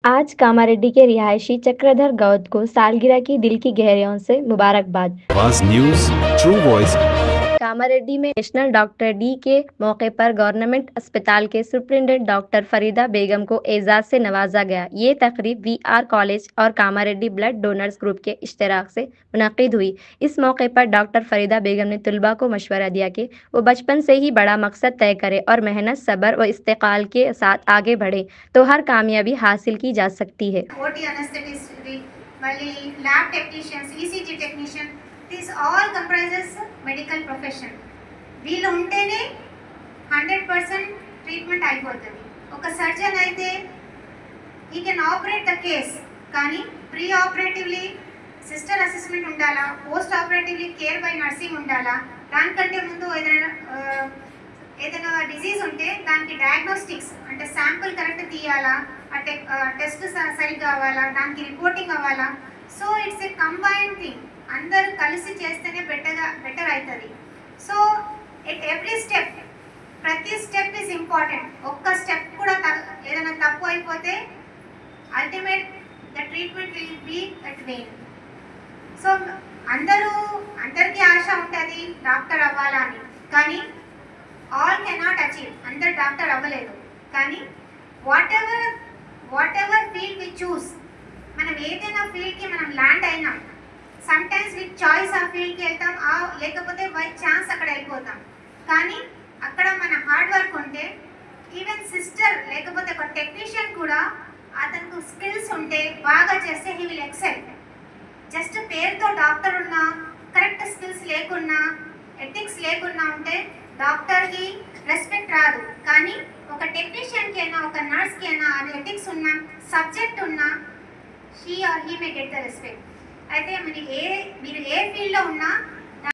आज कामारेड्डी के रिहायशी चक्रधर गौद को सालगिरह की दिल की गहराइयों से मुबारकबाद। आवाज न्यूज ट्रू वॉइस। कामारेड्डी में नेशनल डॉक्टर डी के मौके पर गवर्नमेंट अस्पताल के सुप्रिंटेंडेंट डॉक्टर फरीदा बेगम को एजाज से नवाजा गया। ये तकरीब वीआर कॉलेज और कामारेड्डी ब्लड डोनर्स ग्रुप के इश्तराक से मुनक्किद हुई। इस मौके पर डॉक्टर फरीदा बेगम ने तलबा को मशवरा दिया कि वो बचपन से ही बड़ा मकसद तय करें और मेहनत, सब्र व इस्तेकाल के साथ आगे बढ़े तो हर कामयाबी हासिल की जा सकती है। lab technicians, ECG technician, this all comprises medical profession. వీళ్ళు ఉంటేనే 100% ట్రీట్మెంట్ అయిపోతుంది. ఒక సర్జన్ అయితే he can operate the case, కానీ ప్రీ ఆపరేటివ్లీ సిస్టర్ అసెస్మెంట్ ఉండాలా, post operatively care bye nursing ఉండాలా, దానికంటే ముందు ఏదైనా డిజీజ్ ఉంటే దానికి డయాగ్నోస్టిక్స్ అంటే శాంపుల్ కరెక్ట్ తీయాలా, టెస్ట్ సరిగ్గా అవ్వాలా, దానికి రిపోర్టింగ్ అవ్వాలా. So it's a combined thing. అందరూ కలిసి చేస్తేనే బెటర్ అవుతుంది. సో ఎట్ ఎవ్రీ స్టెప్, ప్రతి స్టెప్ ఈజ్ ఇంపార్టెంట్. ఒక్క స్టెప్ కూడా ఏదైనా తప్పు అయిపోతే ultimate the treatment will be at vain. So అందరికీ ఆశ ఉంటుంది డాక్టర్ అవ్వాలని, కానీ ఆల్ కెనాట్ అచీవ్. అందరు డాక్టర్ అవ్వలేదు, కానీ whatever field we choose, మనం ఏదైనా ఫీల్డ్కి మనం ల్యాండ్ అయినాం, సమ్ టైమ్స్ విత్ చాయిస్ ఆ ఫీల్డ్కి వెళ్తాం, లేకపోతే బై ఛాన్స్ అక్కడ వెళ్ళిపోతాం. కానీ అక్కడ మన హార్డ్ వర్క్ ఉంటే, ఈవెన్ సిస్టర్ లేకపోతే ఒక టెక్నీషియన్ కూడా అతనికి స్కిల్స్ ఉంటే బాగా చేస్తే హీ విల్ ఎక్సెల్. జస్ట్ పేరుతో డాక్టర్ ఉన్నా, కరెక్ట్ స్కిల్స్ లేకున్నా, ఎథిక్స్ లేకున్నా ఉంటే డాక్టర్కి రెస్పెక్ట్ రాదు. కానీ ఒక టెక్నీషియన్కి అయినా, ఒక నర్స్కి అయినా అది ఎథిక్స్ ఉన్నా, సబ్జెక్ట్ ఉన్నా, she or he may get the respect. అయితే మీరు ఏ ఫీల్డ్లో ఉన్నా